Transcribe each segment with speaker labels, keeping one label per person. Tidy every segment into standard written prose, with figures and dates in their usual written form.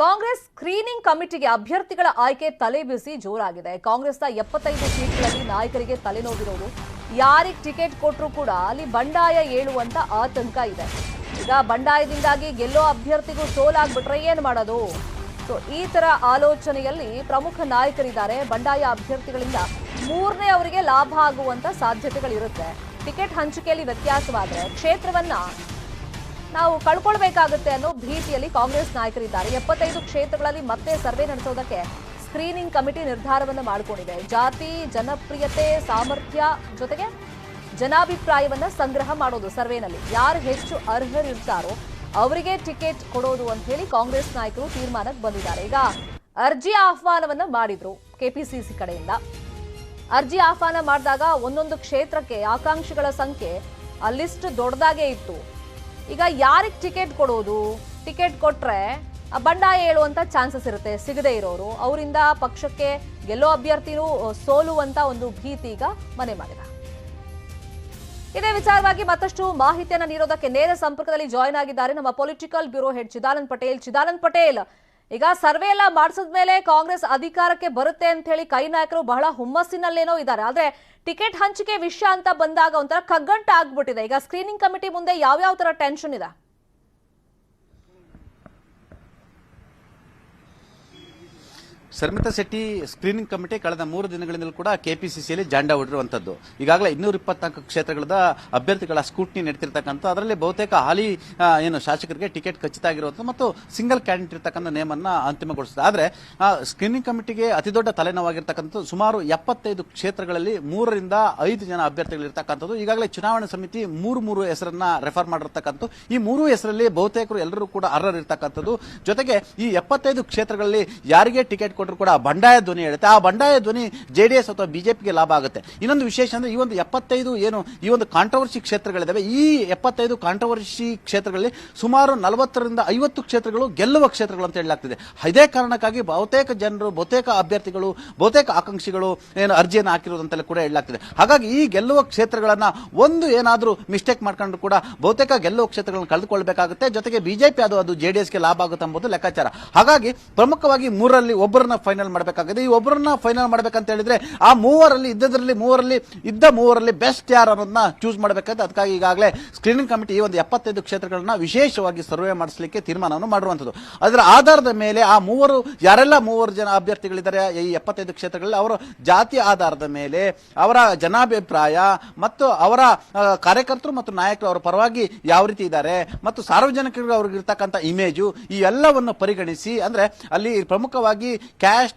Speaker 1: Congress screening ಕಮಿಟಿಗೆ ಅಭ್ಯರ್ಥಿಗಳ ಆಯ್ಕೆ ತಲೆಬಿಸಿ ಜೋರಾಗಿದೆ. ಕಾಂಗ್ರೆಸ್ನ 75 ಸೀಟ್ಗಳಲ್ಲಿ ನಾಯಕರಿಗೆ ತಲೆನೋವಿರೋದು. ಯಾರಿಗೆ ಟಿಕೆಟ್ ಕೊಟ್ಟರು ಕೂಡ ಅಲ್ಲಿ ಬಂಡಾಯ ಏಳುವಂತ ಆತಂಕ ಇದೆ. ಈಗ ಬಂಡಾಯದಿಂದಾಗಿ ಗೆಲ್ಲೋ ಅಭ್ಯರ್ಥಿಗೂ ಸೋಲಾಗ್ಬಿಟ್ರೆ ಏನು ಮಾಡೋದು? ಸೊ ಈ ತರ ಆಲೋಚನೆಯಲ್ಲಿ ಪ್ರಮುಖ ನಾಯಕರಿದ್ದಾರೆ. ಬಂಡಾಯ ಅಭ್ಯರ್ಥಿಗಳಿಂದ ಮೂರನೇ ಅವರಿಗೆ ಲಾಭ ಆಗುವಂತ ಸಾಧ್ಯತೆಗಳಿರುತ್ತೆ. ಟಿಕೆಟ್ ಹಂಚಿಕೆಯಲ್ಲಿ ವ್ಯತ್ಯಾಸವಾದರೆ ಕ್ಷೇತ್ರವನ್ನ ನಾವು ಕಳ್ಕೊಳ್ಬೇಕಾಗುತ್ತೆ ಅನ್ನೋ ಭೀತಿಯಲ್ಲಿ ಕಾಂಗ್ರೆಸ್ ನಾಯಕರಿದ್ದಾರೆ. 75 ಕ್ಷೇತ್ರಗಳಲ್ಲಿ ಮತ್ತೆ ಸರ್ವೆ ನಡೆಸೋದಕ್ಕೆ ಸ್ಕ್ರೀನಿಂಗ್ ಕಮಿಟಿ ನಿರ್ಧಾರವನ್ನು ಮಾಡಿಕೊಂಡಿದೆ. ಜಾತಿ, ಜನಪ್ರಿಯತೆ, ಸಾಮರ್ಥ್ಯ ಜೊತೆಗೆ ಜನಾಭಿಪ್ರಾಯವನ್ನ ಸಂಗ್ರಹ ಮಾಡೋದು. ಸರ್ವೆನಲ್ಲಿ ಯಾರು ಹೆಚ್ಚು ಅರ್ಹರಿರ್ತಾರೋ ಅವರಿಗೆ ಟಿಕೆಟ್ ಕೊಡೋದು ಅಂತ ಹೇಳಿ ಕಾಂಗ್ರೆಸ್ ನಾಯಕರು ತೀರ್ಮಾನಕ್ಕೆ ಬಂದಿದ್ದಾರೆ. ಈಗ ಅರ್ಜಿ ಆಹ್ವಾನವನ್ನ ಮಾಡಿದ್ರು ಕೆಪಿಸಿಸಿ ಕಡೆಯಿಂದ. ಅರ್ಜಿ ಆಹ್ವಾನ ಮಾಡಿದಾಗ ಒಂದೊಂದು ಕ್ಷೇತ್ರಕ್ಕೆ ಆಕಾಂಕ್ಷಿಗಳ ಸಂಖ್ಯೆ ಆ ಲಿಸ್ಟ್ ದೊಡ್ಡದಾಗೇ ಇತ್ತು. ಈಗ ಯಾರಿಗೆ ಟಿಕೆಟ್ ಕೊಡೋದು? ಟಿಕೆಟ್ ಕೊಟ್ರೆ ಬಂಡಾಯ ಹೇಳುವಂತ ಚಾನ್ಸಸ್ ಇರುತ್ತೆ. ಸಿಗದೇ ಇರೋರು ಅವರಿಂದ ಪಕ್ಷಕ್ಕೆ ಗೆಲ್ಲೋ ಅಭ್ಯರ್ಥಿನೂ ಸೋಲುವಂತ ಒಂದು ಭೀತಿ ಈಗ ಮನೆ ಮಾಡಿದೆ. ಇದೇ ವಿಚಾರವಾಗಿ ಮತ್ತಷ್ಟು ಮಾಹಿತಿಯನ್ನ ನೀಡೋದಕ್ಕೆ ನೇರ ಸಂಪರ್ಕದಲ್ಲಿ ಜಾಯಿನ್ ಆಗಿದ್ದಾರೆ ನಮ್ಮ political bureau head Chidanand Patel. Chidanand Patel, ಈಗ ಸರ್ವೆ ಎಲ್ಲ ಮಾಡಿಸಿದ್ಮೇಲೆ ಕಾಂಗ್ರೆಸ್ ಅಧಿಕಾರಕ್ಕೆ ಬರುತ್ತೆ ಅಂತ ಹೇಳಿ ಕೈ ನಾಯಕರು ಬಹಳ ಹುಮ್ಮಸ್ಸಿನಲ್ಲೇನೋ ಇದ್ದಾರೆ. ಆದ್ರೆ ಟಿಕೆಟ್ ಹಂಚಿಕೆ ವಿಷಯ ಅಂತ ಬಂದಾಗ ಒಂಥರ ಕಗ್ಗಂಟ ಆಗ್ಬಿಟ್ಟಿದೆ. ಈಗ ಸ್ಕ್ರೀನಿಂಗ್ ಕಮಿಟಿ ಮುಂದೆ ಯಾವ ತರ ಟೆನ್ಷನ್ ಇದೆ?
Speaker 2: ಶರ್ಮಿತಾ ಶೆಟ್ಟಿ, ಸ್ಕ್ರೀನಿಂಗ್ ಕಮಿಟಿ ಕಳೆದ 3 ದಿನಗಳಿಂದಲೂ ಕೂಡ ಕೆಪಿಸಿಸಿಯಲ್ಲಿ ಜಾಂಡ ಹೊಡಿರುವಂತದ್ದು. ಈಗಾಗಲೇ 224 ಕ್ಷೇತ್ರಗಳ ಅಭ್ಯರ್ಥಿಗಳ ಸ್ಕೂಟ್ನಿ ನಡೆತಿರ್ತಕ್ಕಂಥ, ಅದರಲ್ಲಿ ಬಹುತೇಕ ಹಾಲಿ ಶಾಸಕರಿಗೆ ಟಿಕೆಟ್ ಖಚಿತ ಆಗಿರುವಂತಹ ಮತ್ತು ಸಿಂಗಲ್ ಕ್ಯಾಂಡಿಡೇಟ್ ಇರತಕ್ಕಂಥ ನೇಮನ್ನ ಅಂತಿಮಗೊಳಿಸಿದೆ. ಆದ್ರೆ ಸ್ಕ್ರೀನಿಂಗ್ ಕಮಿಟಿಗೆ ಅತಿದೊಡ್ಡ ತಲೆನೋವಾಗಿರ್ತಕ್ಕಂಥದ್ದು ಸುಮಾರು 75 ಕ್ಷೇತ್ರಗಳಲ್ಲಿ 3 ರಿಂದ 5 ಜನ ಅಭ್ಯರ್ಥಿಗಳಿರ್ತಕ್ಕಂಥದ್ದು. ಈಗಾಗಲೇ ಚುನಾವಣಾ ಸಮಿತಿ 3 ಹೆಸರನ್ನ ರೆಫರ್ ಮಾಡಿರ್ತಕ್ಕಂಥ. ಈ 3 ಹೆಸರಲ್ಲಿ ಬಹುತೇಕರು ಎಲ್ಲರೂ ಕೂಡ ಅರ್ಹರಿರ್ತಕ್ಕಂಥದ್ದು. ಜೊತೆಗೆ ಈ 75 ಕ್ಷೇತ್ರಗಳಲ್ಲಿ ಯಾರಿಗೆ ಟಿಕೆಟ್ ಕೊಟ್ಟರು ಕೂಡ ಬಂಡಾಯ ಧ್ವನಿ ಹೇಳುತ್ತೆ. ಆ ಬಂಡಾಯ ಧ್ವನಿ ಜೆಡಿಎಸ್ ಅಥವಾ ಬಿಜೆಪಿಗೆ ಲಾಭ ಆಗುತ್ತೆ. ಇನ್ನೊಂದು ವಿಶೇಷ ಅಂದ್ರೆ ಈ ಒಂದು 75 ಈ ಒಂದು ಕಾಂಟ್ರವರ್ಸಿ ಕ್ಷೇತ್ರಗಳಿದಾವೆ. ಈ 75 ಕಾಂಟ್ರವರ್ಸಿ ಕ್ಷೇತ್ರಗಳಲ್ಲಿ ಸುಮಾರು 40 ರಿಂದ 50 ಕ್ಷೇತ್ರಗಳು ಗೆಲ್ಲುವ ಕ್ಷೇತ್ರಗಳು ಅಂತ ಹೇಳಲಾಗ್ತಿದೆ. ಇದೇ ಕಾರಣಕ್ಕಾಗಿ ಬಹುತೇಕ ಜನರು, ಬಹುತೇಕ ಅಭ್ಯರ್ಥಿಗಳು, ಬಹುತೇಕ ಆಕಾಂಕ್ಷಿಗಳು ಅರ್ಜಿಯನ್ನು ಹಾಕಿರುವುದಂತೆಲ್ಲ ಕೂಡ ಹೇಳಲಾಗ್ತಿದೆ. ಹಾಗಾಗಿ ಈ ಗೆಲ್ಲುವ ಕ್ಷೇತ್ರಗಳನ್ನ ಒಂದು ಏನಾದ್ರೂ ಮಿಸ್ಟೇಕ್ ಮಾಡ್ಕೊಂಡ್ರು ಕೂಡ ಬಹುತೇಕ ಗೆಲ್ಲುವ ಕ್ಷೇತ್ರಗಳನ್ನು ಕಳೆದುಕೊಳ್ಬೇಕಾಗುತ್ತೆ. ಜೊತೆಗೆ ಬಿಜೆಪಿ ಅದು ಜೆಡಿಎಸ್ಗೆ ಲಾಭ ಆಗುತ್ತೆ ಎಂಬುದು ಲೆಕ್ಕಾಚಾರ. ಹಾಗಾಗಿ ಪ್ರಮುಖವಾಗಿ 3ರಲ್ಲಿ ಒಬ್ಬರನ್ನ ಫೈನಲ್ ಮಾಡಬೇಕಾಗಿದೆ. ಈ ಒಬ್ಬರನ್ನ ಫೈನಲ್ ಮಾಡಬೇಕಂತ ಹೇಳಿದ್ರೆ ಆ 3ರಲ್ಲಿ ಬೆಸ್ಟ್ ಯಾರು ಅನ್ನೋದನ್ನ ಚೂಸ್ ಮಾಡಬೇಕಾಗುತ್ತೆ. ಅದಕ್ಕಾಗಿ ಈಗಾಗಲೇ ಸ್ಕ್ರೀನಿಂಗ್ ಕಮಿಟಿ ಈ ಒಂದು 75 ಕ್ಷೇತ್ರಗಳನ್ನ ವಿಶೇಷವಾಗಿ ಸರ್ವೆ ಮಾಡಿಸಲಿಕ್ಕೆ ತೀರ್ಮಾನವನ್ನು ಮಾಡಿರುವಂತದ್ದು. ಅದರ ಆಧಾರದ ಮೇಲೆ ಆ ಯಾರೆಲ್ಲ 3 ಜನ ಅಭ್ಯರ್ಥಿಗಳಿದ್ದಾರೆ ಈ 75 ಕ್ಷೇತ್ರಗಳಲ್ಲಿ ಅವರ ಜಾತಿ ಆಧಾರದ ಮೇಲೆ ಅವರ ಜನಾಭಿಪ್ರಾಯ ಮತ್ತು ಅವರ ಕಾರ್ಯಕರ್ತರು ಮತ್ತು ನಾಯಕರು ಅವರ ಪರವಾಗಿ ಯಾವ ರೀತಿ ಇದ್ದಾರೆ ಮತ್ತು ಸಾರ್ವಜನಿಕರಿಗೆ ಅವ್ರಿಗೆ ಇರ್ತಕ್ಕಂಥ ಇಮೇಜು, ಈ ಎಲ್ಲವನ್ನು ಪರಿಗಣಿಸಿ, ಅಂದ್ರೆ ಅಲ್ಲಿ ಪ್ರಮುಖವಾಗಿ cash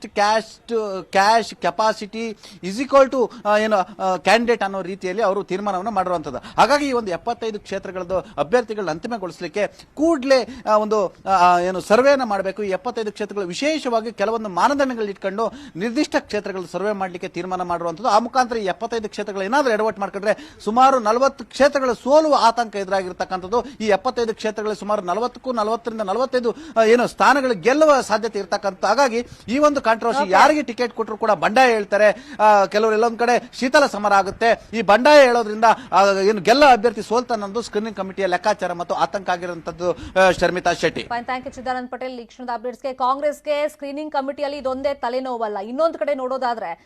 Speaker 2: capacity is equal to candidate ಅನ್ನೋ ರೀತಿಯಲ್ಲಿ ಅವರು ತೀರ್ಮಾನವನ್ನು ಮಾಡಿರುವಂತದ್ದು. ಹಾಗಾಗಿ ಈ ಒಂದು 75 ಕ್ಷೇತ್ರಗಳದ್ದು ಅಭ್ಯರ್ಥಿಗಳನ್ನ ಅಂತಿಮಗೊಳಿಸಲಿಕ್ಕೆ ಕೂಡಲೇ ಒಂದು ಸರ್ವೆಯನ್ನು ಮಾಡಬೇಕು. ಈ 75 ಕ್ಷೇತ್ರಗಳು ವಿಶೇಷವಾಗಿ ಕೆಲವೊಂದು ಮಾನದಂಡಗಳು ಇಟ್ಕೊಂಡು ನಿರ್ದಿಷ್ಟ ಕ್ಷೇತ್ರಗಳು ಸರ್ವೆ ಮಾಡಲಿಕ್ಕೆ ತೀರ್ಮಾನ ಮಾಡಿರುವಂತದ್ದು. ಆ ಮುಖಾಂತರ ಈ 75 ಕ್ಷೇತ್ರಗಳು ಏನಾದರೂ ಎಡವಟ್ಟು ಮಾಡ್ಕೊಂಡ್ರೆ ಸುಮಾರು 40 ಕ್ಷೇತ್ರಗಳು ಸೋಲುವ ಆತಂಕ ಎದುರಾಗಿರ್ತಕ್ಕಂಥದ್ದು. ಈ 75 ಕ್ಷೇತ್ರಗಳಲ್ಲಿ ಸುಮಾರು 40 ರಿಂದ 45 ಸ್ಥಾನಗಳು ಗೆಲ್ಲುವ ಸಾಧ್ಯತೆ ಇರತಕ್ಕಂಥ. ಹಾಗಾಗಿ ಈ ಒಂದು ಕಾಂಟ್ರವರ್ಸಿ ಯಾರಿಗೆ ಟಿಕೆಟ್ ಕೊಟ್ಟರು ಕೂಡ ಬಂಡಾಯ ಹೇಳ್ತಾರೆ. ಕೆಲವರು ಎಲ್ಲೊಂದ್ ಕಡೆ ಶೀತಲ ಸಮರ ಆಗುತ್ತೆ. ಈ ಬಂಡಾಯ ಹೇಳೋದ್ರಿಂದ ಗೆಲ್ಲ ಅಭ್ಯರ್ಥಿ ಸೋಲ್ತಾನಂದು ಸ್ಕ್ರೀನಿಂಗ್ ಕಮಿಟಿಯ ಲೆಕ್ಕಾಚಾರ ಮತ್ತು ಆತಂಕ ಆಗಿರುವಂತದ್ದು. Sharmita Shetty,
Speaker 1: thank you Chidanand Patel. ಈ ಕ್ಷಣದ ಅಪ್ಡೇಟ್ಸ್ಗೆ ಕಾಂಗ್ರೆಸ್ಗೆ ಸ್ಕ್ರೀನಿಂಗ್ ಕಮಿಟಿಯಲ್ಲಿ ಇದೊಂದೇ ತಲೆನೋವಲ್ಲ. ಇನ್ನೊಂದು ಕಡೆ ನೋಡೋದಾದ್ರೆ